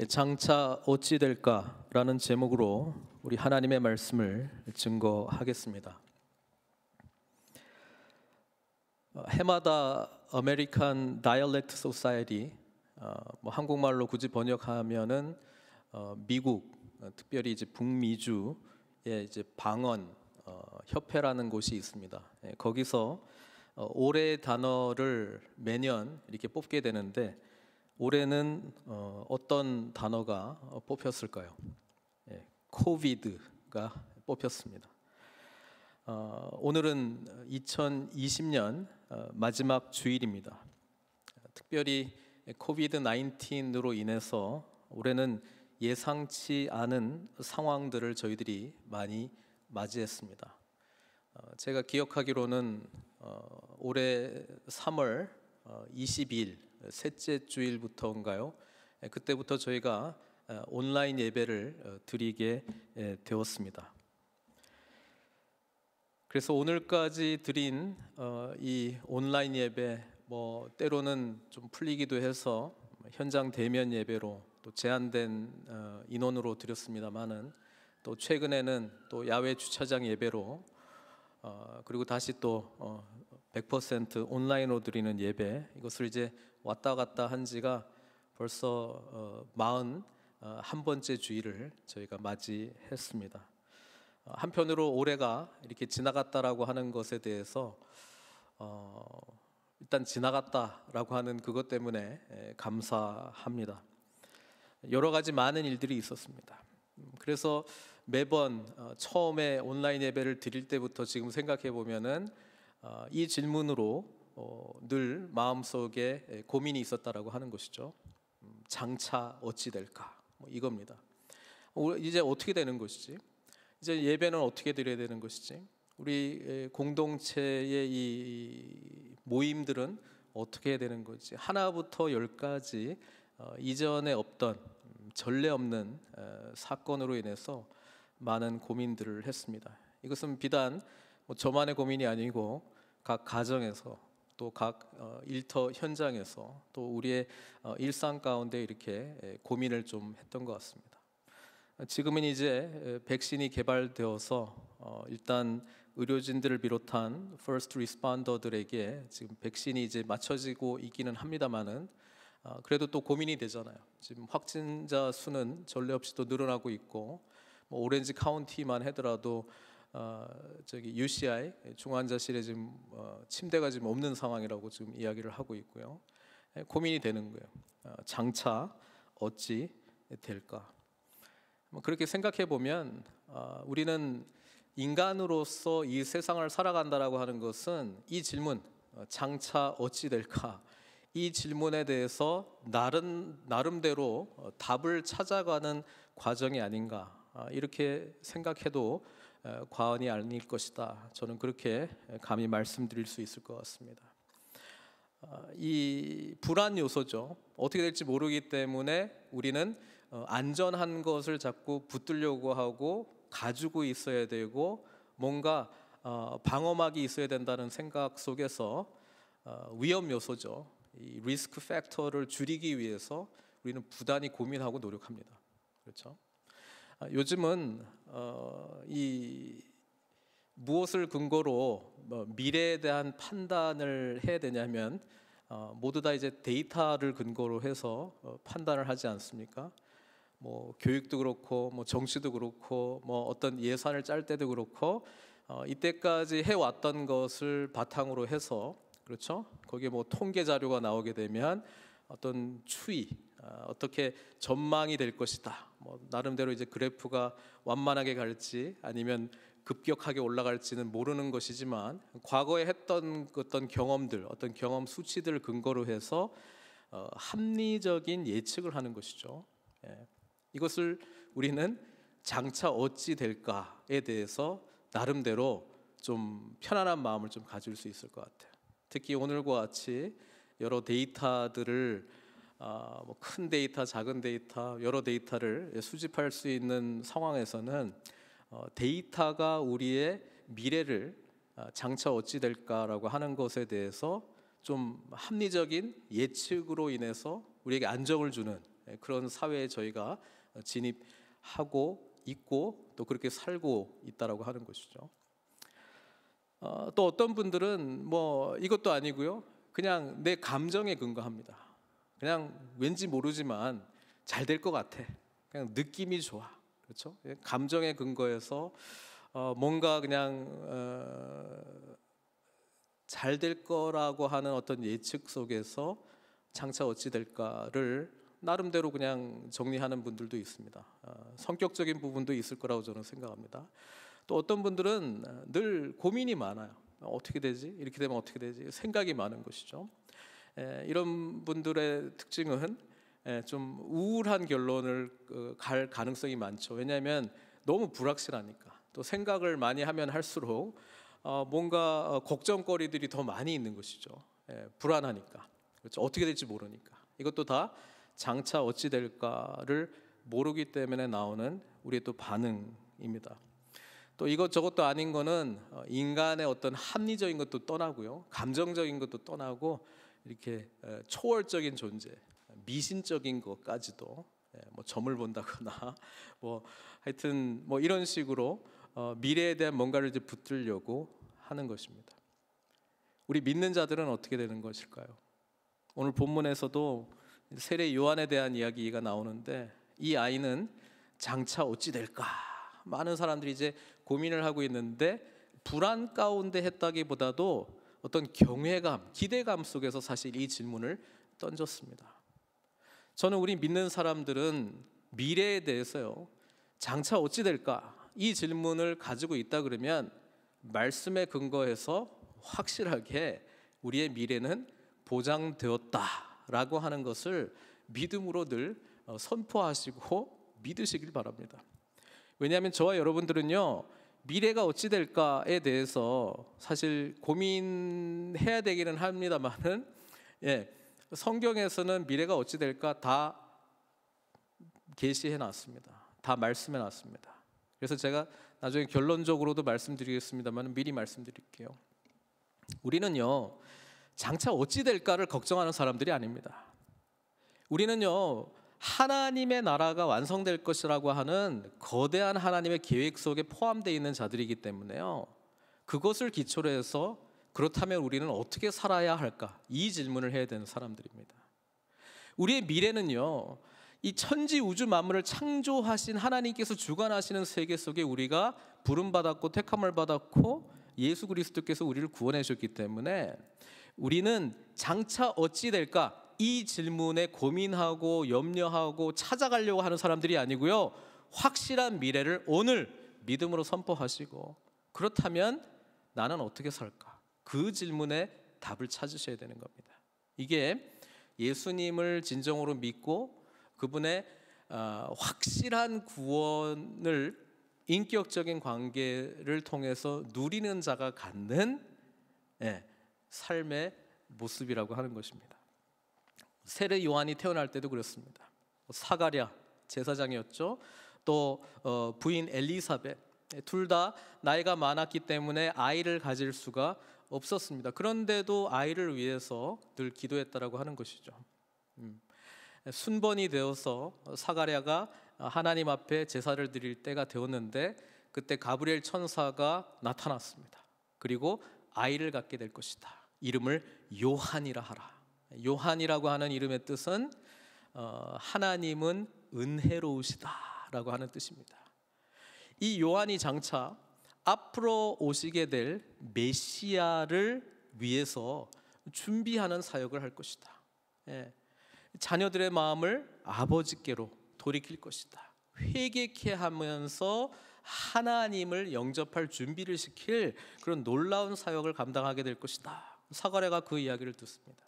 장차 어찌 될까라는 제목으로 우리 하나님의 말씀을 증거하겠습니다. 해마다 아메리칸 다이얼렉트 소사이티, 한국말로 굳이 번역하면은 미국, 특별히 이제 북미주의 이제 방언 협회라는 곳이 있습니다. 거기서 올해의 단어를 매년 이렇게 뽑게 되는데 올해는 어떤 단어가 뽑혔을까요? 코비드가 뽑혔습니다. 오늘은 2020년 마지막 주일입니다. 특별히 코비드 19으로 인해서 올해는 예상치 않은 상황들을 저희들이 많이 맞이했습니다. 제가 기억하기로는 올해 3월 20일 셋째 주일부터인가요? 그때부터 저희가 온라인 예배를 드리게 되었습니다. 그래서 오늘까지 드린 이 온라인 예배, 때로는 좀 풀리기도 해서 현장 대면 예배로 또 제한된 인원으로 드렸습니다만은 또 최근에는 또 야외 주차장 예배로 그리고 다시 또 100% 온라인으로 드리는 예배, 이것을 이제 왔다 갔다 한 지가 벌써 41번째 주일을 저희가 맞이했습니다. 한편으로 올해가 이렇게 지나갔다라고 하는 것에 대해서 일단 지나갔다라고 하는 그것 때문에 감사합니다. 여러 가지 많은 일들이 있었습니다. 그래서 매번 처음에 온라인 예배를 드릴 때부터 지금 생각해 보면은 이 질문으로 늘 마음속에 고민이 있었다라고 하는 것이죠. 장차 어찌 될까? 이겁니다. 이제 어떻게 되는 것이지? 이제 예배는 어떻게 드려야 되는 것이지? 우리 공동체의 이 모임들은 어떻게 해야 되는 것이지? 하나부터 열까지 이전에 없던 전례 없는 사건으로 인해서 많은 고민들을 했습니다. 이것은 비단 저만의 고민이 아니고 각 가정에서 또 각 일터 현장에서 또 우리의 일상 가운데 이렇게 고민을 좀 했던 것 같습니다. 지금은 이제 백신이 개발되어서 일단 의료진들을 비롯한 퍼스트 리스폰더들에게 지금 백신이 이제 맞춰지고 있기는 합니다만은 그래도 또 고민이 되잖아요. 지금 확진자 수는 전례 없이 또 늘어나고 있고 오렌지 카운티만 하더라도 저기 UCI 중환자실에 지금 침대가 지금 없는 상황이라고 지금 이야기를 하고 있고요. 고민이 되는 거예요. 장차 어찌 될까? 그렇게 생각해 보면 우리는 인간으로서 이 세상을 살아간다라고 하는 것은 이 질문, 장차 어찌 될까? 이 질문에 대해서 나름대로 답을 찾아가는 과정이 아닌가, 이렇게 생각해도 과언이 아닐 것이다. 저는 그렇게 감히 말씀드릴 수 있을 것 같습니다. 이 불안 요소죠. 어떻게 될지 모르기 때문에 우리는 안전한 것을 자꾸 붙들려고 하고 가지고 있어야 되고 뭔가 방어막이 있어야 된다는 생각 속에서 위험 요소죠. 이 리스크 팩터를 줄이기 위해서 우리는 부단히 고민하고 노력합니다. 그렇죠? 요즘은 이 무엇을 근거로 미래에 대한 판단을 해야 되냐면 모두 다 이제 데이터를 근거로 해서 판단을 하지 않습니까? 교육도 그렇고 정치도 그렇고 어떤 예산을 짤 때도 그렇고 이때까지 해왔던 것을 바탕으로 해서, 그렇죠? 거기에 통계 자료가 나오게 되면 어떤 추이, 어떻게 전망이 될 것이다. 나름대로 이제 그래프가 완만하게 갈지 아니면 급격하게 올라갈지는 모르는 것이지만 과거에 했던 어떤 경험들, 어떤 경험 수치들을 근거로 해서 합리적인 예측을 하는 것이죠. 이것을 우리는 장차 어찌 될까에 대해서 나름대로 좀 편안한 마음을 좀 가질 수 있을 것 같아요. 특히 오늘과 같이 여러 데이터들을 큰 데이터, 작은 데이터, 여러 데이터를 수집할 수 있는 상황에서는 데이터가 우리의 미래를 장차 어찌 될까라고 하는 것에 대해서 좀 합리적인 예측으로 인해서 우리에게 안정을 주는 그런 사회에 저희가 진입하고 있고 또 그렇게 살고 있다라고 하는 것이죠. 또 어떤 분들은 뭐 이것도 아니고요, 그냥 내 감정에 근거합니다. 그냥 왠지 모르지만 잘 될 것 같아, 그냥 느낌이 좋아, 그렇죠? 감정에 근거해서 뭔가 그냥 잘 될 거라고 하는 어떤 예측 속에서 장차 어찌 될까를 나름대로 그냥 정리하는 분들도 있습니다. 성격적인 부분도 있을 거라고 저는 생각합니다. 또 어떤 분들은 늘 고민이 많아요. 어떻게 되지? 이렇게 되면 어떻게 되지? 생각이 많은 것이죠. 이런 분들의 특징은 좀 우울한 결론을 갈 가능성이 많죠. 왜냐하면 너무 불확실하니까. 또 생각을 많이 하면 할수록 뭔가 걱정거리들이 더 많이 있는 것이죠. 불안하니까. 그렇죠. 어떻게 될지 모르니까. 이것도 다 장차 어찌 될까를 모르기 때문에 나오는 우리의 또 반응입니다. 또 이것저것도 아닌 거는 인간의 어떤 합리적인 것도 떠나고요, 감정적인 것도 떠나고 이렇게 초월적인 존재, 미신적인 것까지도 뭐 점을 본다거나 뭐 하여튼 뭐 이런 식으로 미래에 대한 뭔가를 이제 붙들려고 하는 것입니다. 우리 믿는 자들은 어떻게 되는 것일까요? 오늘 본문에서도 세례 요한에 대한 이야기가 나오는데, 이 아이는 장차 어찌 될까? 많은 사람들이 이제 고민을 하고 있는데, 불안 가운데 했다기보다도 어떤 경외감, 기대감 속에서 사실 이 질문을 던졌습니다. 저는 우리 믿는 사람들은 미래에 대해서요, 장차 어찌 될까? 이 질문을 가지고 있다 그러면 말씀에 근거해서 확실하게 우리의 미래는 보장되었다라고 하는 것을 믿음으로 늘 선포하시고 믿으시길 바랍니다. 왜냐하면 저와 여러분들은요, 미래가 어찌 될까에 대해서 사실 고민해야 되기는 합니다만은, 성경에서는 미래가 어찌 될까 다 계시해 놨습니다. 다 말씀해 놨습니다. 그래서 제가 나중에 결론적으로도 말씀드리겠습니다만 미리 말씀드릴게요. 우리는요, 장차 어찌 될까를 걱정하는 사람들이 아닙니다. 우리는요, 하나님의 나라가 완성될 것이라고 하는 거대한 하나님의 계획 속에 포함되어 있는 자들이기 때문에요, 그것을 기초로 해서 그렇다면 우리는 어떻게 살아야 할까? 이 질문을 해야 되는 사람들입니다. 우리의 미래는요, 이 천지 우주 만물을 창조하신 하나님께서 주관하시는 세계 속에 우리가 부름받았고 택함을 받았고 예수 그리스도께서 우리를 구원해 주셨기 때문에 우리는 장차 어찌 될까? 이 질문에 고민하고 염려하고 찾아가려고 하는 사람들이 아니고요, 확실한 미래를 오늘 믿음으로 선포하시고, 그렇다면 나는 어떻게 살까? 그 질문에 답을 찾으셔야 되는 겁니다. 이게 예수님을 진정으로 믿고 그분의 확실한 구원을 인격적인 관계를 통해서 누리는 자가 갖는 삶의 모습이라고 하는 것입니다. 세례 요한이 태어날 때도 그렇습니다. 사가랴 제사장이었죠. 또 부인 엘리사벳, 둘 다 나이가 많았기 때문에 아이를 가질 수가 없었습니다. 그런데도 아이를 위해서 늘 기도했다라고 하는 것이죠. 순번이 되어서 사가랴가 하나님 앞에 제사를 드릴 때가 되었는데, 그때 가브리엘 천사가 나타났습니다. 그리고 아이를 갖게 될 것이다. 이름을 요한이라 하라. 요한이라고 하는 이름의 뜻은 하나님은 은혜로우시다라고 하는 뜻입니다. 이 요한이 장차 앞으로 오시게 될 메시아를 위해서 준비하는 사역을 할 것이다. 자녀들의 마음을 아버지께로 돌이킬 것이다. 회개케 하면서 하나님을 영접할 준비를 시킬 그런 놀라운 사역을 감당하게 될 것이다. 사가랴가 그 이야기를 듣습니다.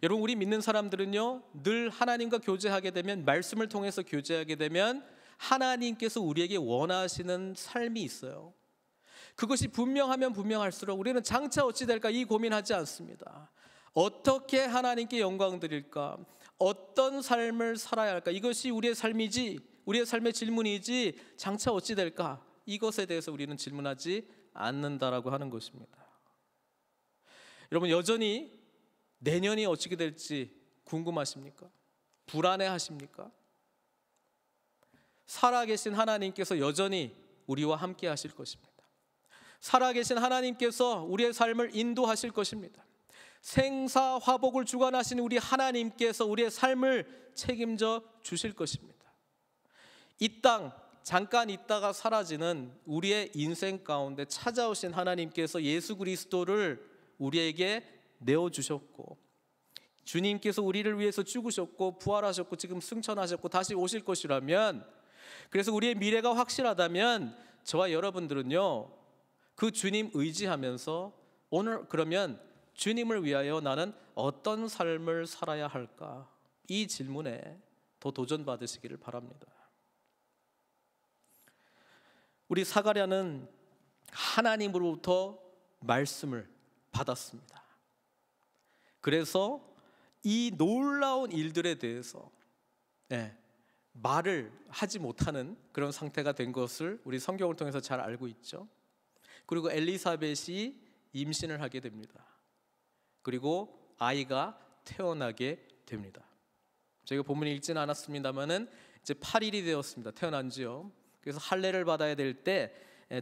여러분, 우리 믿는 사람들은요, 늘 하나님과 교제하게 되면, 말씀을 통해서 교제하게 되면 하나님께서 우리에게 원하시는 삶이 있어요. 그것이 분명하면 분명할수록 우리는 장차 어찌 될까 이 고민하지 않습니다. 어떻게 하나님께 영광 드릴까? 어떤 삶을 살아야 할까? 이것이 우리의 삶이지, 우리의 삶의 질문이지, 장차 어찌 될까? 이것에 대해서 우리는 질문하지 않는다라고 하는 것입니다. 여러분, 여전히 내년이 어떻게 될지 궁금하십니까? 불안해하십니까? 살아계신 하나님께서 여전히 우리와 함께 하실 것입니다. 살아계신 하나님께서 우리의 삶을 인도하실 것입니다. 생사화복을 주관하신 우리 하나님께서 우리의 삶을 책임져 주실 것입니다. 이 땅 잠깐 있다가 사라지는 우리의 인생 가운데 찾아오신 하나님께서 예수 그리스도를 우리에게 내어주셨고, 주님께서 우리를 위해서 죽으셨고 부활하셨고 지금 승천하셨고 다시 오실 것이라면, 그래서 우리의 미래가 확실하다면 저와 여러분들은요, 그 주님 의지하면서 오늘 그러면 주님을 위하여 나는 어떤 삶을 살아야 할까? 이 질문에 더 도전받으시기를 바랍니다. 우리 사가랴는 하나님으로부터 말씀을 받았습니다. 그래서 이 놀라운 일들에 대해서 말을 하지 못하는 그런 상태가 된 것을 우리 성경을 통해서 잘 알고 있죠. 그리고 엘리사벳이 임신을 하게 됩니다. 그리고 아이가 태어나게 됩니다. 저희가 본문을 읽지는 않았습니다만은 이제 8일이 되었습니다. 태어난 지요. 그래서 할례를 받아야 될 때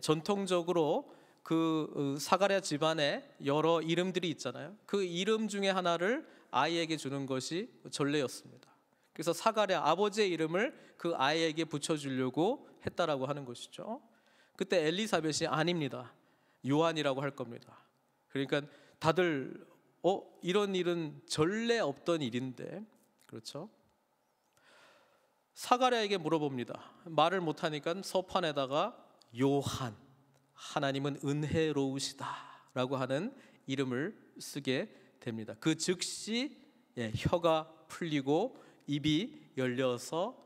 전통적으로 그 사가랴 집안에 여러 이름들이 있잖아요. 그 이름 중에 하나를 아이에게 주는 것이 전례였습니다. 그래서 사가랴 아버지의 이름을 그 아이에게 붙여주려고 했다라고 하는 것이죠. 그때 엘리사벳이 아닙니다. 요한이라고 할 겁니다. 그러니까 다들 이런 일은 전례 없던 일인데, 그렇죠? 사가랴에게 물어봅니다. 말을 못하니까 서판에다가 요한, 하나님은 은혜로우시다 라고 하는 이름을 쓰게 됩니다. 그 즉시 혀가 풀리고 입이 열려서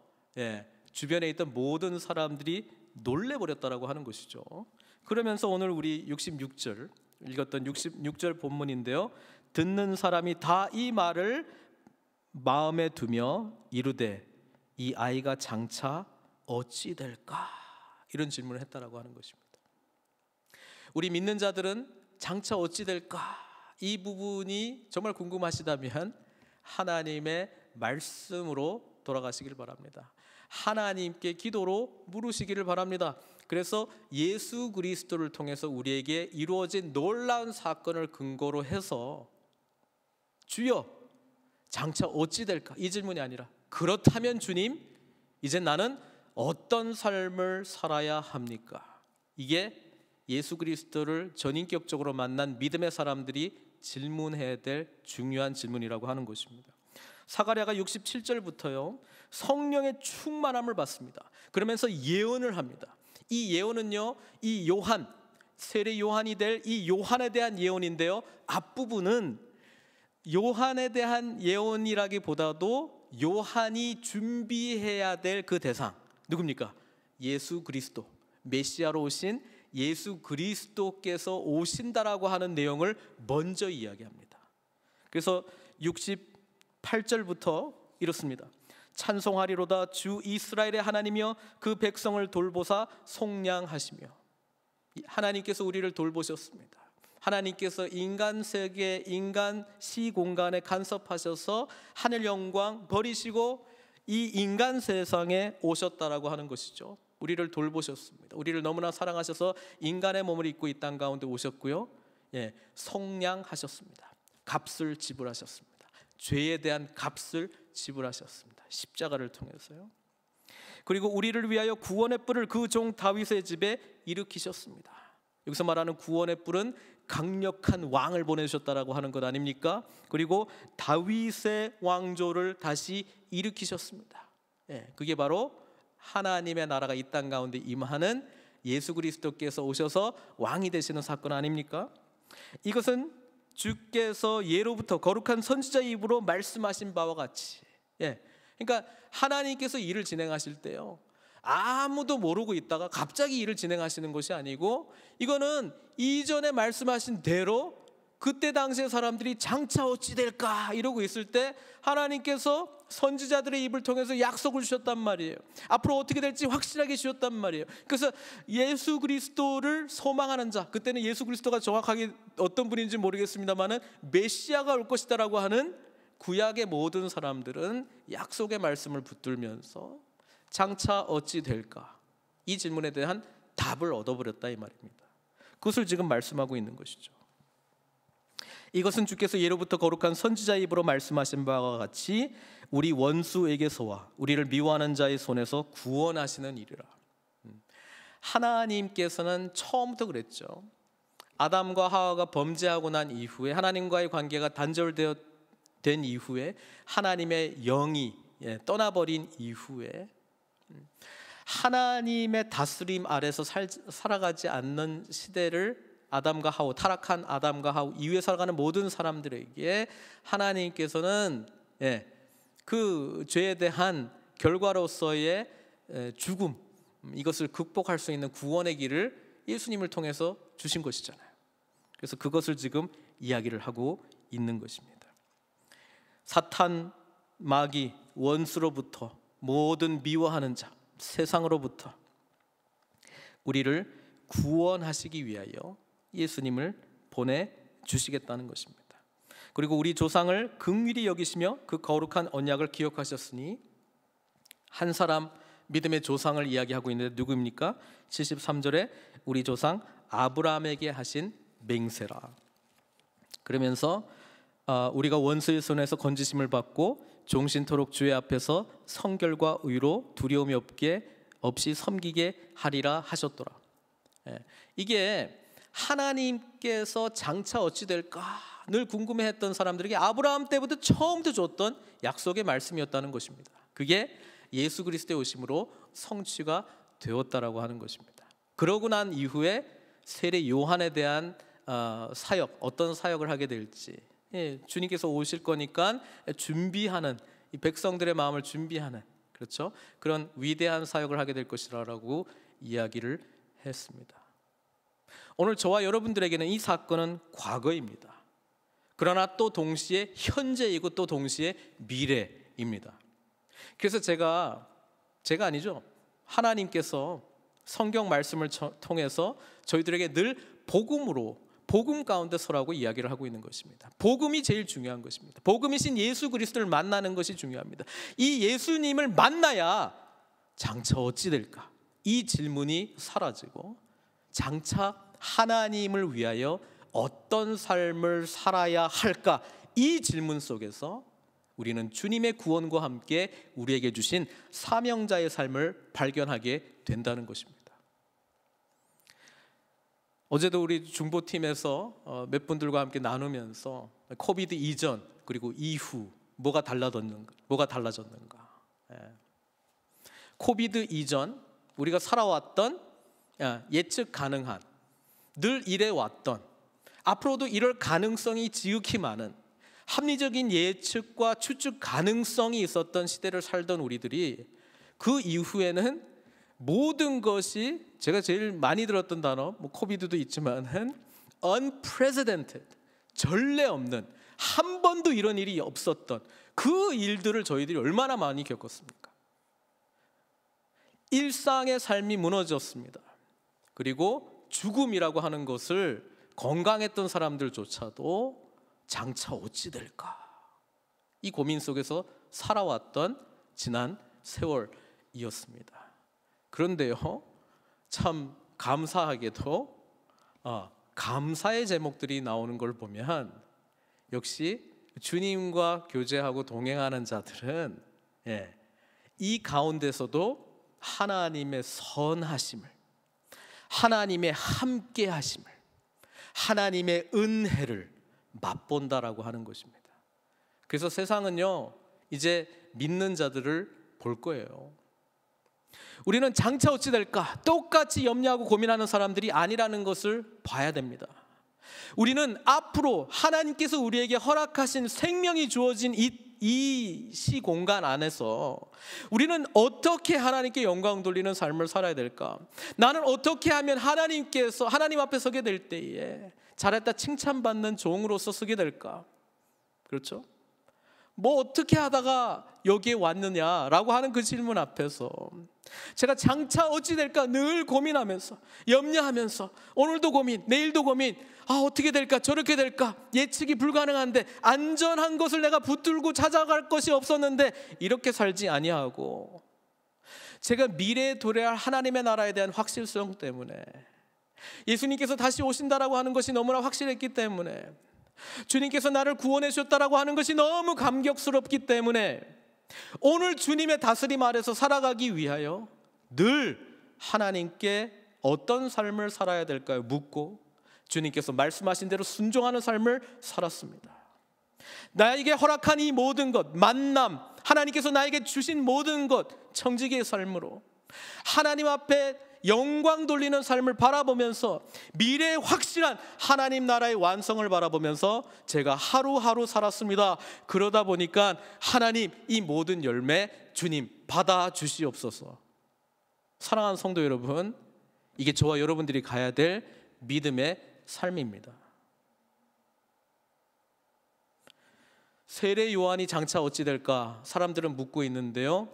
주변에 있던 모든 사람들이 놀래버렸다라고 하는 것이죠. 그러면서 오늘 우리 66절 읽었던 66절 본문인데요, 듣는 사람이 다 이 말을 마음에 두며 이르되 이 아이가 장차 어찌 될까? 이런 질문을 했다라고 하는 것입니다. 우리 믿는 자들은 장차 어찌 될까? 이 부분이 정말 궁금하시다면 하나님의 말씀으로 돌아가시길 바랍니다. 하나님께 기도로 물으시기를 바랍니다. 그래서 예수 그리스도를 통해서 우리에게 이루어진 놀라운 사건을 근거로 해서 주여 장차 어찌 될까? 이 질문이 아니라 그렇다면 주님, 이제 나는 어떤 삶을 살아야 합니까? 이게 예수 그리스도를 전인격적으로 만난 믿음의 사람들이 질문해야 될 중요한 질문이라고 하는 것입니다. 사가랴가 67절부터요 성령의 충만함을 받습니다. 그러면서 예언을 합니다. 이 예언은요, 이 요한, 세례 요한이 될 이 요한에 대한 예언인데요, 앞부분은 요한에 대한 예언이라기보다도 요한이 준비해야 될 그 대상, 누굽니까? 예수 그리스도, 메시아로 오신 예수 그리스도께서 오신다라고 하는 내용을 먼저 이야기합니다. 그래서 68절부터 이렇습니다. 찬송하리로다 주 이스라엘의 하나님이여 그 백성을 돌보사 속량하시며. 하나님께서 우리를 돌보셨습니다. 하나님께서 인간 세계, 인간 시공간에 간섭하셔서 하늘 영광 버리시고 이 인간 세상에 오셨다라고 하는 것이죠. 우리를 돌보셨습니다. 우리를 너무나 사랑하셔서 인간의 몸을 입고 이 땅 가운데 오셨고요, 속량하셨습니다. 값을 지불하셨습니다. 죄에 대한 값을 지불하셨습니다. 십자가를 통해서요. 그리고 우리를 위하여 구원의 뿔을 그 종 다윗의 집에 일으키셨습니다. 여기서 말하는 구원의 뿔은 강력한 왕을 보내주셨다라고 하는 것 아닙니까? 그리고 다윗의 왕조를 다시 일으키셨습니다. 그게 바로 하나님의 나라가 이 땅 가운데 임하는 예수 그리스도께서 오셔서 왕이 되시는 사건 아닙니까? 이것은 주께서 예로부터 거룩한 선지자의 입으로 말씀하신 바와 같이, 그러니까 하나님께서 일을 진행하실 때요, 아무도 모르고 있다가 갑자기 일을 진행하시는 것이 아니고, 이거는 이전에 말씀하신 대로 그때 당시의 사람들이 장차 어찌 될까 이러고 있을 때 하나님께서 선지자들의 입을 통해서 약속을 주셨단 말이에요. 앞으로 어떻게 될지 확실하게 주셨단 말이에요. 그래서 예수 그리스도를 소망하는 자, 그때는 예수 그리스도가 정확하게 어떤 분인지 모르겠습니다만은 메시아가 올 것이다라고 하는 구약의 모든 사람들은 약속의 말씀을 붙들면서 장차 어찌 될까? 이 질문에 대한 답을 얻어버렸다 이 말입니다. 그것을 지금 말씀하고 있는 것이죠. 이것은 주께서 예로부터 거룩한 선지자의 입으로 말씀하신 바와 같이 우리 원수에게서와 우리를 미워하는 자의 손에서 구원하시는 일이라. 하나님께서는 처음부터 그랬죠. 아담과 하와가 범죄하고 난 이후에 하나님과의 관계가 단절된 이후에 하나님의 영이 떠나버린 이후에 하나님의 다스림 아래서 살아가지 않는 시대를 아담과 하와, 타락한 아담과 하와 이후에 살아가는 모든 사람들에게 하나님께서는 그 죄에 대한 결과로서의 죽음, 이것을 극복할 수 있는 구원의 길을 예수님을 통해서 주신 것이잖아요. 그래서 그것을 지금 이야기를 하고 있는 것입니다. 사탄, 마귀, 원수로부터 모든 미워하는 자, 세상으로부터 우리를 구원하시기 위하여 예수님을 보내주시겠다는 것입니다. 그리고 우리 조상을 긍휼히 여기시며 그 거룩한 언약을 기억하셨으니, 한 사람 믿음의 조상을 이야기하고 있는데 누구입니까? 73절에 우리 조상 아브라함에게 하신 맹세라. 그러면서 우리가 원수의 손에서 건지심을 받고 종신토록 주의 앞에서 성결과 의로 두려움이 없이 섬기게 하리라 하셨더라. 이게 하나님께서 장차 어찌 될까 늘 궁금해했던 사람들에게 아브라함 때부터 처음부터 줬던 약속의 말씀이었다는 것입니다. 그게 예수 그리스도의 오심으로 성취가 되었다라고 하는 것입니다. 그러고 난 이후에 세례 요한에 대한 사역, 어떤 사역을 하게 될지, 주님께서 오실 거니까 준비하는, 이 백성들의 마음을 준비하는, 그렇죠? 그런 위대한 사역을 하게 될 것이라고 이야기를 했습니다. 오늘 저와 여러분들에게는 이 사건은 과거입니다. 그러나 또 동시에 현재이고 또 동시에 미래입니다. 그래서 제가 아니죠, 하나님께서 성경 말씀을 통해서 저희들에게 늘 복음 가운데 서라고 이야기를 하고 있는 것입니다. 복음이 제일 중요한 것입니다. 복음이신 예수 그리스도를 만나는 것이 중요합니다. 이 예수님을 만나야 장차 어찌 될까? 이 질문이 사라지고 장차 하나님을 위하여 어떤 삶을 살아야 할까? 이 질문 속에서 우리는 주님의 구원과 함께 우리에게 주신 사명자의 삶을 발견하게 된다는 것입니다. 어제도 우리 중보팀에서 몇 분들과 함께 나누면서 코비드 이전 그리고 이후 뭐가 달라졌는가. 코비드 이전 우리가 살아왔던, 예측 가능한, 늘 이래왔던, 앞으로도 이럴 가능성이 지극히 많은 합리적인 예측과 추측 가능성이 있었던 시대를 살던 우리들이 그 이후에는 모든 것이, 제가 제일 많이 들었던 단어, 코비드도 있지만은 unprecedented, 전례 없는, 한 번도 이런 일이 없었던 그 일들을 저희들이 얼마나 많이 겪었습니까? 일상의 삶이 무너졌습니다. 그리고 죽음이라고 하는 것을 건강했던 사람들조차도 장차 어찌 될까? 이 고민 속에서 살아왔던 지난 세월이었습니다. 그런데요, 참 감사하게도 감사의 제목들이 나오는 걸 보면 역시 주님과 교제하고 동행하는 자들은 이 가운데서도 하나님의 선하심을, 하나님의 함께하심을, 하나님의 은혜를 맛본다라고 하는 것입니다. 그래서 세상은요, 이제 믿는 자들을 볼 거예요. 우리는 장차 어찌 될까 똑같이 염려하고 고민하는 사람들이 아니라는 것을 봐야 됩니다. 우리는 앞으로 하나님께서 우리에게 허락하신 생명이 주어진 이 시공간 안에서 우리는 어떻게 하나님께 영광 돌리는 삶을 살아야 될까? 나는 어떻게 하면 하나님 앞에 서게 될 때에 잘했다 칭찬받는 종으로서 서게 될까? 그렇죠? 뭐 어떻게 하다가 여기에 왔느냐라고 하는 그 질문 앞에서 제가 장차 어찌 될까 늘 고민하면서, 염려하면서, 오늘도 고민, 내일도 고민, 어떻게 될까 저렇게 될까, 예측이 불가능한데 안전한 것을 내가 붙들고 찾아갈 것이 없었는데 이렇게 살지 아니하고, 제가 미래에 도래할 하나님의 나라에 대한 확실성 때문에, 예수님께서 다시 오신다라고 하는 것이 너무나 확실했기 때문에, 주님께서 나를 구원해 주셨다라고 하는 것이 너무 감격스럽기 때문에 오늘 주님의 다스림 아래서 살아가기 위하여 늘 하나님께 어떤 삶을 살아야 될까요? 묻고 주님께서 말씀하신 대로 순종하는 삶을 살았습니다. 나에게 허락한 이 모든 것, 만남, 하나님께서 나에게 주신 모든 것, 청지기의 삶으로 하나님 앞에 영광 돌리는 삶을 바라보면서 미래의 확실한 하나님 나라의 완성을 바라보면서 제가 하루하루 살았습니다. 그러다 보니까 하나님, 이 모든 열매 주님 받아주시옵소서. 사랑하는 성도 여러분, 이게 저와 여러분들이 가야 될 믿음의 삶입니다. 세례 요한이 장차 어찌 될까 사람들은 묻고 있는데요,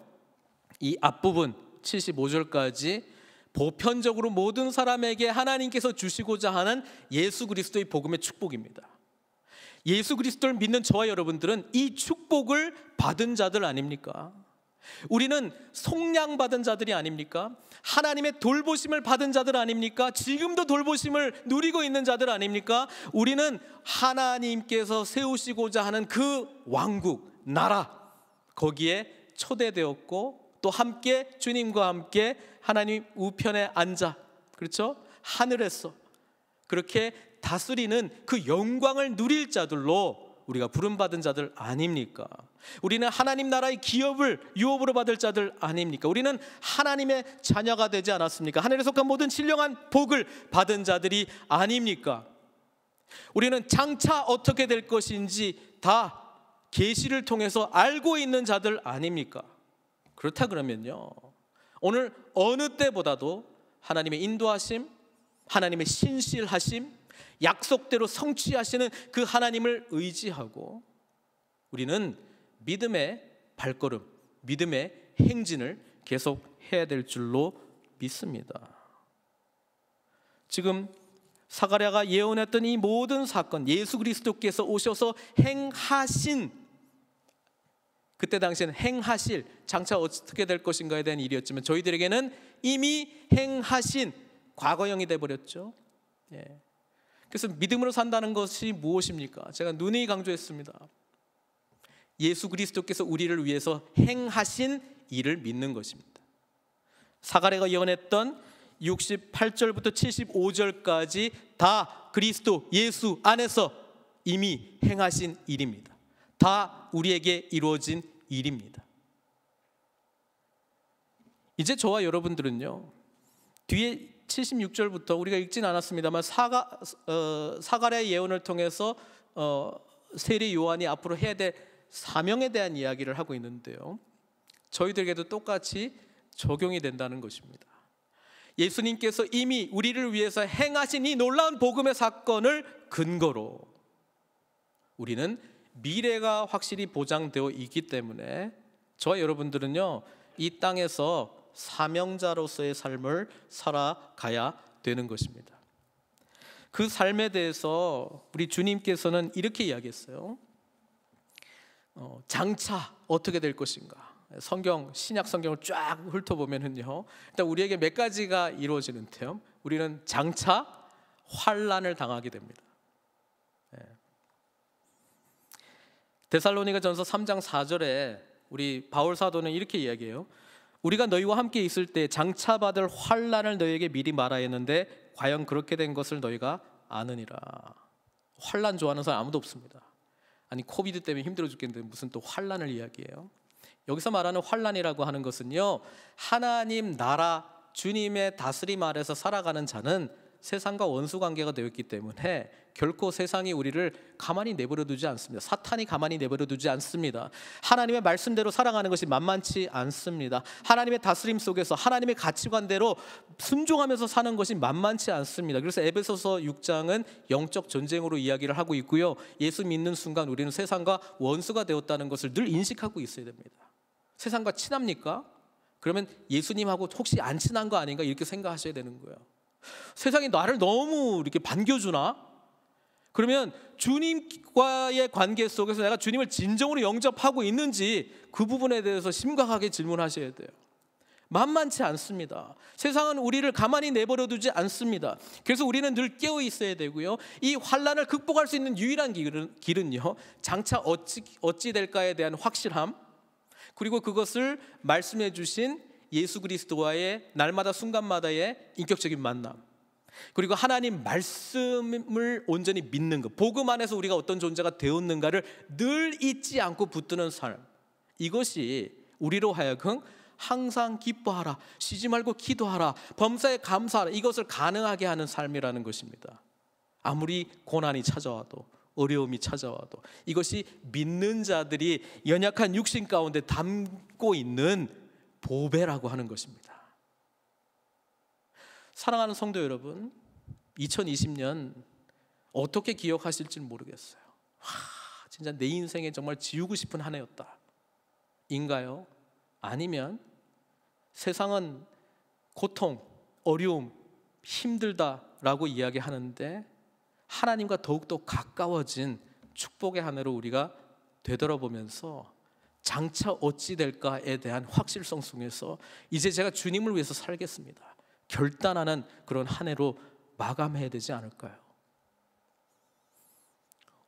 이 앞부분 75절까지 보편적으로 모든 사람에게 하나님께서 주시고자 하는 예수 그리스도의 복음의 축복입니다. 예수 그리스도를 믿는 저와 여러분들은 이 축복을 받은 자들 아닙니까? 우리는 속량받은 자들이 아닙니까? 하나님의 돌보심을 받은 자들 아닙니까? 지금도 돌보심을 누리고 있는 자들 아닙니까? 우리는 하나님께서 세우시고자 하는 그 왕국, 나라, 거기에 초대되었고 또 함께 주님과 함께 하나님 우편에 앉아, 그렇죠? 하늘에서 그렇게 다스리는 그 영광을 누릴 자들로 우리가 부름받은 자들 아닙니까? 우리는 하나님 나라의 기업을 유업으로 받을 자들 아닙니까? 우리는 하나님의 자녀가 되지 않았습니까? 하늘에 속한 모든 신령한 복을 받은 자들이 아닙니까? 우리는 장차 어떻게 될 것인지 다 계시를 통해서 알고 있는 자들 아닙니까? 그렇다 그러면요, 오늘 어느 때보다도 하나님의 인도하심, 하나님의 신실하심, 약속대로 성취하시는 그 하나님을 의지하고 우리는 믿음의 발걸음, 믿음의 행진을 계속 해야 될 줄로 믿습니다. 지금 사가랴가 예언했던 이 모든 사건, 예수 그리스도께서 오셔서 행하신, 그때 당시에는 행하실, 장차 어떻게 될 것인가에 대한 일이었지만 저희들에게는 이미 행하신 과거형이 되어버렸죠. 그래서 믿음으로 산다는 것이 무엇입니까? 제가 누누이 강조했습니다. 예수 그리스도께서 우리를 위해서 행하신 일을 믿는 것입니다. 사가랴가 예언했던 68절부터 75절까지 다 그리스도 예수 안에서 이미 행하신 일입니다. 다 우리에게 이루어진 일입니다. 이제 저와 여러분들은요, 뒤에 76절부터 우리가 읽진 않았습니다만 사가랴의 예언을 통해서 세례 요한이 앞으로 해야 될 사명에 대한 이야기를 하고 있는데요, 저희들에게도 똑같이 적용이 된다는 것입니다. 예수님께서 이미 우리를 위해서 행하신 이 놀라운 복음의 사건을 근거로 우리는 미래가 확실히 보장되어 있기 때문에 저와 여러분들은요, 이 땅에서 사명자로서의 삶을 살아가야 되는 것입니다. 그 삶에 대해서 우리 주님께서는 이렇게 이야기했어요. 장차 어떻게 될 것인가. 성경, 신약 성경을 쫙 훑어보면은요, 일단 우리에게 몇 가지가 이루어지는데요, 우리는 장차 환난을 당하게 됩니다. 데살로니가전서 3장 4절에 우리 바울 사도는 이렇게 이야기해요. 우리가 너희와 함께 있을 때 장차 받을 환난을 너희에게 미리 말하였는데 과연 그렇게 된 것을 너희가 아느니라. 환난 좋아하는 사람 아무도 없습니다. 아니, 코비드 때문에 힘들어 죽겠는데 무슨 또 환난을 이야기해요? 여기서 말하는 환난이라고 하는 것은요, 하나님 나라 주님의 다스림 아래서 살아가는 자는 세상과 원수 관계가 되었기 때문에 결코 세상이 우리를 가만히 내버려 두지 않습니다. 사탄이 가만히 내버려 두지 않습니다. 하나님의 말씀대로 살아가는 것이 만만치 않습니다. 하나님의 다스림 속에서 하나님의 가치관대로 순종하면서 사는 것이 만만치 않습니다. 그래서 에베소서 6장은 영적 전쟁으로 이야기를 하고 있고요. 예수 믿는 순간 우리는 세상과 원수가 되었다는 것을 늘 인식하고 있어야 됩니다. 세상과 친합니까? 그러면 예수님하고 혹시 안 친한 거 아닌가 이렇게 생각하셔야 되는 거예요. 세상이 나를 너무 이렇게 반겨주나? 그러면 주님과의 관계 속에서 내가 주님을 진정으로 영접하고 있는지 그 부분에 대해서 심각하게 질문하셔야 돼요. 만만치 않습니다. 세상은 우리를 가만히 내버려 두지 않습니다. 그래서 우리는 늘 깨어 있어야 되고요. 이 환난을 극복할 수 있는 유일한 길은요, 장차 어찌 될까에 대한 확실함, 그리고 그것을 말씀해 주신 예수 그리스도와의 날마다 순간마다의 인격적인 만남, 그리고 하나님 말씀을 온전히 믿는 것, 복음 안에서 우리가 어떤 존재가 되었는가를 늘 잊지 않고 붙드는 삶, 이것이 우리로 하여금 항상 기뻐하라, 쉬지 말고 기도하라, 범사에 감사하라, 이것을 가능하게 하는 삶이라는 것입니다. 아무리 고난이 찾아와도, 어려움이 찾아와도 이것이 믿는 자들이 연약한 육신 가운데 담고 있는 보배라고 하는 것입니다. 사랑하는 성도 여러분, 2020년 어떻게 기억하실지 모르겠어요. 진짜 내 인생에 정말 지우고 싶은 한 해였다 인가요? 아니면 세상은 고통, 어려움, 힘들다라고 이야기하는데 하나님과 더욱더 가까워진 축복의 한 해로 우리가 되돌아보면서 장차 어찌 될까에 대한 확실성 속에서 이제 제가 주님을 위해서 살겠습니다, 결단하는 그런 한 해로 마감해야 되지 않을까요?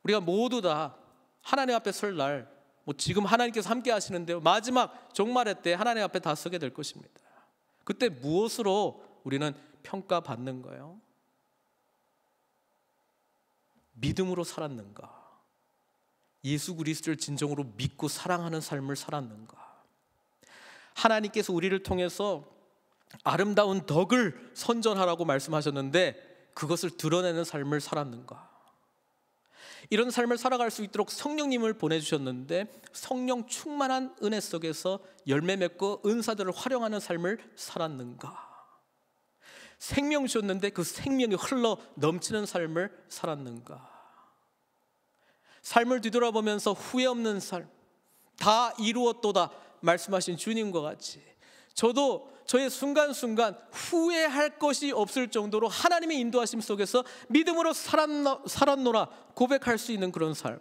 우리가 모두 다 하나님 앞에 설 날, 지금 하나님께서 함께 하시는데요, 마지막 종말의 때 하나님 앞에 다 서게 될 것입니다. 그때 무엇으로 우리는 평가받는 거예요? 믿음으로 살았는가? 예수 그리스도를 진정으로 믿고 사랑하는 삶을 살았는가? 하나님께서 우리를 통해서 아름다운 덕을 선전하라고 말씀하셨는데 그것을 드러내는 삶을 살았는가? 이런 삶을 살아갈 수 있도록 성령님을 보내주셨는데 성령 충만한 은혜 속에서 열매 맺고 은사들을 활용하는 삶을 살았는가? 생명 주셨는데 그 생명이 흘러 넘치는 삶을 살았는가? 삶을 뒤돌아보면서 후회 없는 삶, 다 이루었도다 말씀하신 주님과 같이 저도 저의 순간순간 후회할 것이 없을 정도로 하나님의 인도하심 속에서 믿음으로 살았노라 고백할 수 있는 그런 삶,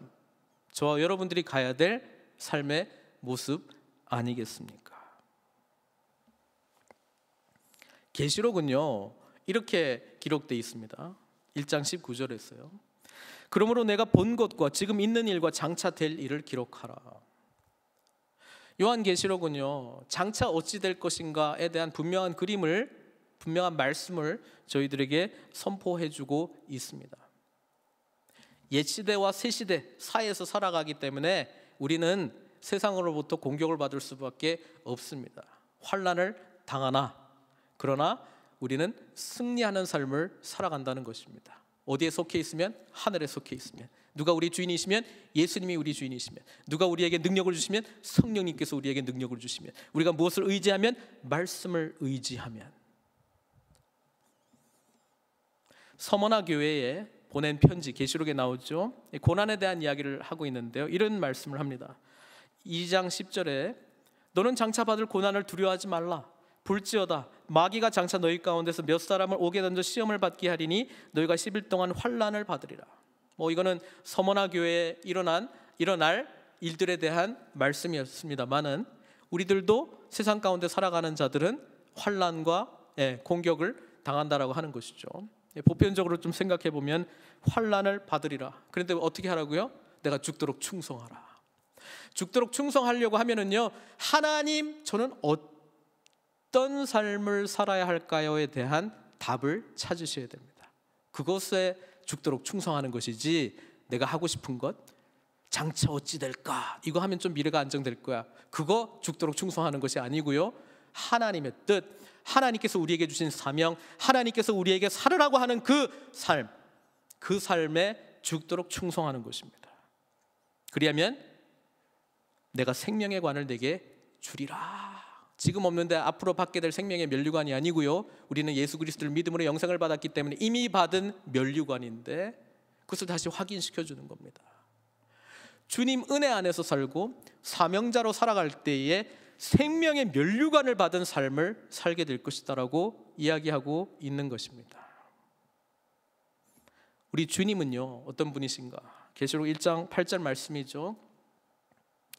저와 여러분들이 가야 될 삶의 모습 아니겠습니까? 계시록은요 이렇게 기록되어 있습니다. 1장 19절에서요. 그러므로 내가 본 것과 지금 있는 일과 장차 될 일을 기록하라. 요한계시록은요 장차 어찌 될 것인가에 대한 분명한 그림을, 분명한 말씀을 저희들에게 선포해주고 있습니다. 옛시대와 새시대 사이에서 살아가기 때문에 우리는 세상으로부터 공격을 받을 수밖에 없습니다. 환난을 당하나 그러나 우리는 승리하는 삶을 살아간다는 것입니다. 어디에 속해 있으면? 하늘에 속해 있으면. 누가 우리 주인이시면? 예수님이 우리 주인이시면. 누가 우리에게 능력을 주시면? 성령님께서 우리에게 능력을 주시면. 우리가 무엇을 의지하면? 말씀을 의지하면. 서머나 교회에 보낸 편지, 계시록에 나오죠. 고난에 대한 이야기를 하고 있는데요, 이런 말씀을 합니다. 2장 10절에 너는 장차 받을 고난을 두려워하지 말라. 볼지어다 마귀가 장차 너희 가운데서 몇 사람을 옥에 던져 시험을 받게 하리니 너희가 10일 동안 환난을 받으리라. 이거는 서머나 교회에 일어날 일들에 대한 말씀이었습니다만은 우리들도 세상 가운데 살아가는 자들은 환난과 공격을 당한다라고 하는 것이죠. 보편적으로 좀 생각해 보면 환난을 받으리라. 그런데 어떻게 하라고요? 내가 죽도록 충성하라. 죽도록 충성하려고 하면은요, 하나님 저는 어떤 삶을 살아야 할까요에 대한 답을 찾으셔야 됩니다. 그것에 죽도록 충성하는 것이지, 내가 하고 싶은 것, 장차 어찌 될까, 이거 하면 좀 미래가 안정될 거야, 그거 죽도록 충성하는 것이 아니고요, 하나님의 뜻, 하나님께서 우리에게 주신 사명, 하나님께서 우리에게 살으라고 하는 그 삶에 죽도록 충성하는 것입니다. 그리하면 내가 생명의 관을 내게 주리라. 지금 없는데 앞으로 받게 될 생명의 면류관이 아니고요, 우리는 예수 그리스도를 믿음으로 영생을 받았기 때문에 이미 받은 면류관인데 그것을 다시 확인시켜 주는 겁니다. 주님 은혜 안에서 살고 사명자로 살아갈 때에 생명의 면류관을 받은 삶을 살게 될 것이다라고 이야기하고 있는 것입니다. 우리 주님은요, 어떤 분이신가? 계시록 1장 8절 말씀이죠.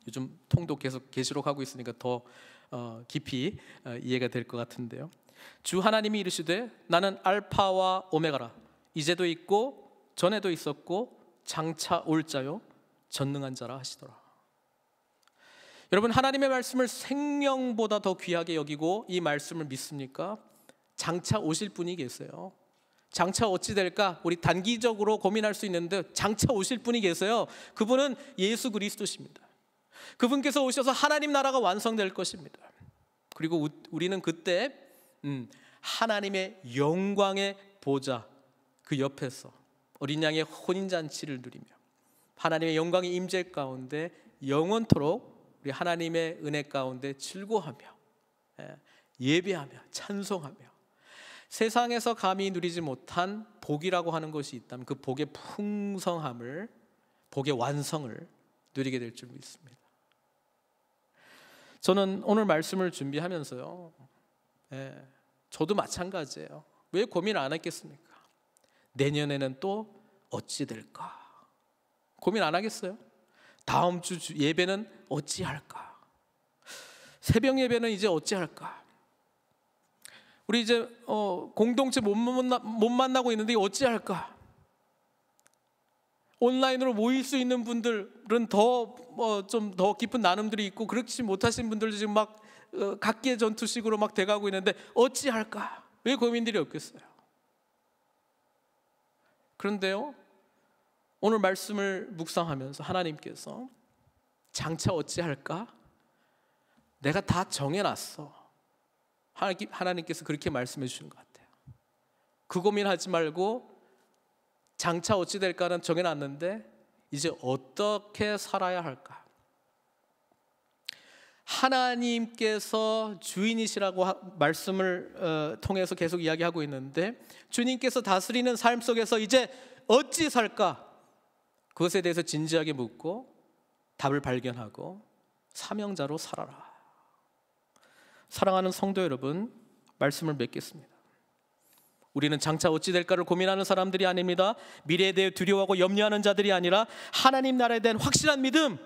요즘 통독 계속 계시록 하고 있으니까 더 깊이 이해가 될 것 같은데요. 주 하나님이 이르시되 나는 알파와 오메가라, 이제도 있고 전에도 있었고 장차 올 자요 전능한 자라 하시더라. 여러분, 하나님의 말씀을 생명보다 더 귀하게 여기고 이 말씀을 믿습니까? 장차 오실 분이 계세요. 장차 어찌 될까? 우리 단기적으로 고민할 수 있는데 장차 오실 분이 계세요. 그분은 예수 그리스도십니다. 그분께서 오셔서 하나님 나라가 완성될 것입니다. 그리고 우리는 그때 하나님의 영광의 보좌 그 옆에서 어린 양의 혼인잔치를 누리며 하나님의 영광의 임재 가운데 영원토록 우리 하나님의 은혜 가운데 즐거워하며 예배하며 찬송하며 세상에서 감히 누리지 못한 복이라고 하는 것이 있다면 그 복의 풍성함을, 복의 완성을 누리게 될 줄 믿습니다. 저는 오늘 말씀을 준비하면서요, 저도 마찬가지예요. 왜 고민 안 했겠습니까? 내년에는 또 어찌 될까? 고민 안 하겠어요? 다음 주 예배는 어찌 할까? 새벽 예배는 이제 어찌 할까? 우리 이제 공동체 못 만나고 있는데 어찌 할까? 온라인으로 모일 수 있는 분들은 좀 더 깊은 나눔들이 있고 그렇지 못하신 분들도 지금 막 각계 전투식으로 막 돼가고 있는데 어찌 할까? 왜 고민들이 없겠어요? 그런데요, 오늘 말씀을 묵상하면서 하나님께서 장차 어찌 할까? 내가 다 정해놨어. 하나님께서 그렇게 말씀해 주시는 것 같아요. 그 고민하지 말고 장차 어찌 될까는 정해놨는데 이제 어떻게 살아야 할까? 하나님께서 주인이시라고 말씀을 통해서 계속 이야기하고 있는데 주님께서 다스리는 삶 속에서 이제 어찌 살까? 그것에 대해서 진지하게 묻고 답을 발견하고 사명자로 살아라. 사랑하는 성도 여러분, 말씀을 맺겠습니다. 우리는 장차 어찌 될까를 고민하는 사람들이 아닙니다. 미래에 대해 두려워하고 염려하는 자들이 아니라 하나님 나라에 대한 확실한 믿음,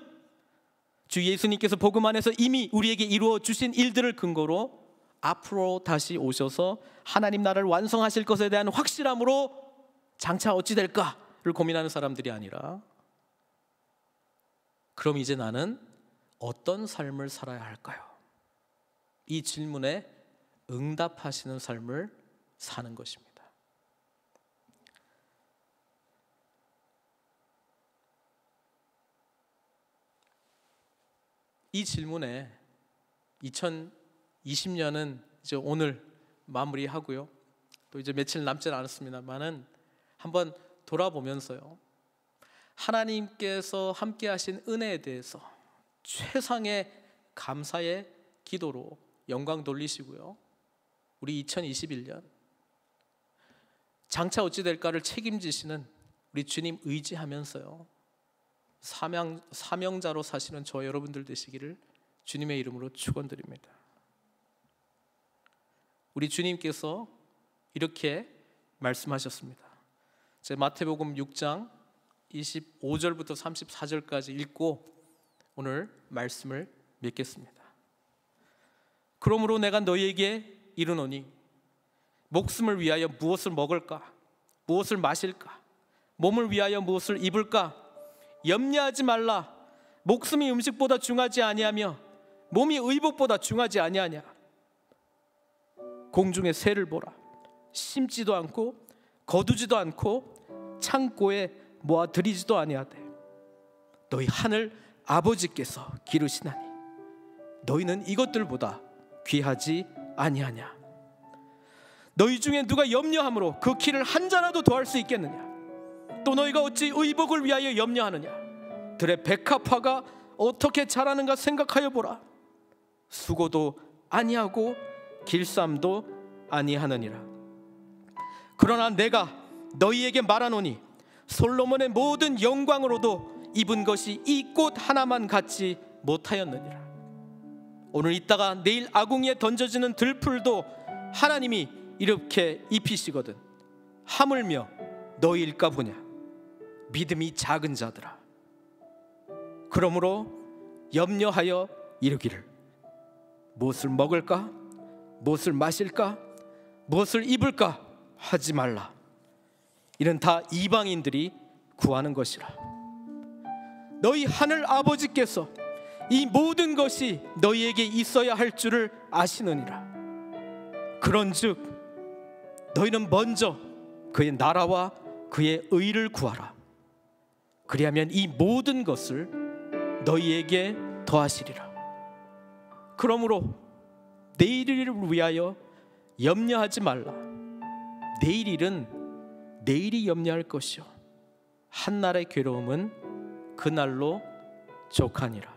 주 예수님께서 복음 안에서 이미 우리에게 이루어 주신 일들을 근거로 앞으로 다시 오셔서 하나님 나라를 완성하실 것에 대한 확실함으로 장차 어찌 될까를 고민하는 사람들이 아니라 그럼 이제 나는 어떤 삶을 살아야 할까요? 이 질문에 응답하시는 삶을 사는 것입니다. 이 질문에 2020년은 이제 오늘 마무리하고요. 또 이제 며칠 남지 않았습니다만은 한번 돌아보면서요, 하나님께서 함께 하신 은혜에 대해서 최상의 감사의 기도로 영광 돌리시고요, 우리 2021년 장차 어찌 될까를 책임지시는 우리 주님 의지하면서요, 사명자로 사시는 저 여러분들 되시기를 주님의 이름으로 축원드립니다. 우리 주님께서 이렇게 말씀하셨습니다. 제 마태복음 6장 25절부터 34절까지 읽고 오늘 말씀을 맺겠습니다. 그러므로 내가 너희에게 이르노니 목숨을 위하여 무엇을 먹을까? 무엇을 마실까? 몸을 위하여 무엇을 입을까? 염려하지 말라. 목숨이 음식보다 중하지 아니하며 몸이 의복보다 중하지 아니하냐. 공중의 새를 보라. 심지도 않고 거두지도 않고 창고에 모아들이지도 아니하되 너희 하늘 아버지께서 기르시나니 너희는 이것들보다 귀하지 아니하냐? 너희 중에 누가 염려함으로 그 키를 한 자라도 더할 수 있겠느냐? 또 너희가 어찌 의복을 위하여 염려하느냐? 들의 백합화가 어떻게 자라는가 생각하여 보라. 수고도 아니하고 길쌈도 아니하느니라. 그러나 내가 너희에게 말하노니 솔로몬의 모든 영광으로도 입은 것이 이 꽃 하나만 같지 못하였느니라. 오늘 있다가 내일 아궁이에 던져지는 들풀도 하나님이 이렇게 입히시거든 하물며 너희일까 보냐? 믿음이 작은 자들아. 그러므로 염려하여 이르기를 무엇을 먹을까? 무엇을 마실까? 무엇을 입을까? 하지 말라. 이는 다 이방인들이 구하는 것이라. 너희 하늘 아버지께서 이 모든 것이 너희에게 있어야 할 줄을 아시느니라. 그런즉 너희는 먼저 그의 나라와 그의 의를 구하라. 그리하면 이 모든 것을 너희에게 더하시리라. 그러므로 내일을 위하여 염려하지 말라. 내일 일은 내일이 염려할 것이요 한날의 괴로움은 그날로 족하니라.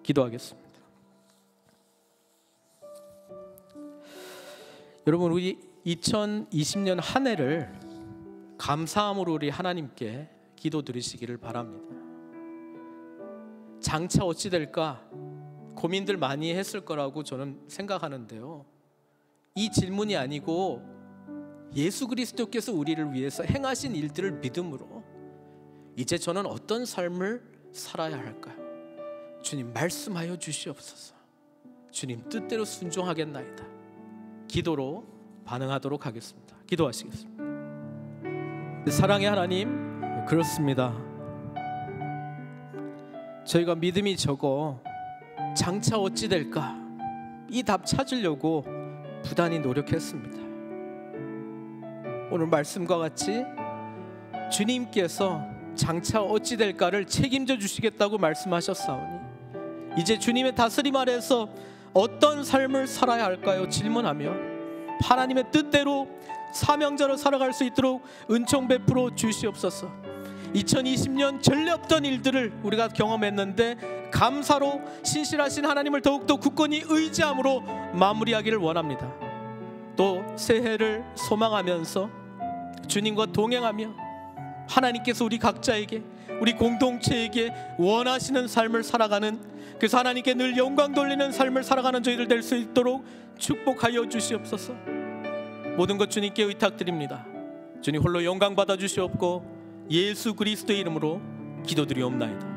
기도하겠습니다. 여러분, 우리 2020년 한 해를 감사함으로 우리 하나님께 기도드리시기를 바랍니다. 장차 어찌 될까 고민들 많이 했을 거라고 저는 생각하는데요, 이 질문이 아니고 예수 그리스도께서 우리를 위해서 행하신 일들을 믿음으로 이제 저는 어떤 삶을 살아야 할까요? 주님 말씀하여 주시옵소서. 주님 뜻대로 순종하겠나이다. 기도로 반응하도록 하겠습니다. 기도하시겠습니다. 사랑의 하나님, 그렇습니다. 저희가 믿음이 적어 장차 어찌 될까 이 답 찾으려고 부단히 노력했습니다. 오늘 말씀과 같이 주님께서 장차 어찌 될까를 책임져 주시겠다고 말씀하셨사오니 이제 주님의 다스림 아래에서 어떤 삶을 살아야 할까요? 질문하며 하나님의 뜻대로 사명자로 살아갈 수 있도록 은총 베풀어 주시옵소서. 2020년 전례 없던 일들을 우리가 경험했는데 감사로 신실하신 하나님을 더욱더 굳건히 의지함으로 마무리하기를 원합니다. 또 새해를 소망하면서 주님과 동행하며 하나님께서 우리 각자에게, 우리 공동체에게 원하시는 삶을 살아가는, 그래서 하나님께 늘 영광 돌리는 삶을 살아가는 저희들 될 수 있도록 축복하여 주시옵소서. 모든 것 주님께 의탁드립니다. 주님 홀로 영광 받아 주시옵고 예수 그리스도의 이름으로 기도드리옵나이다.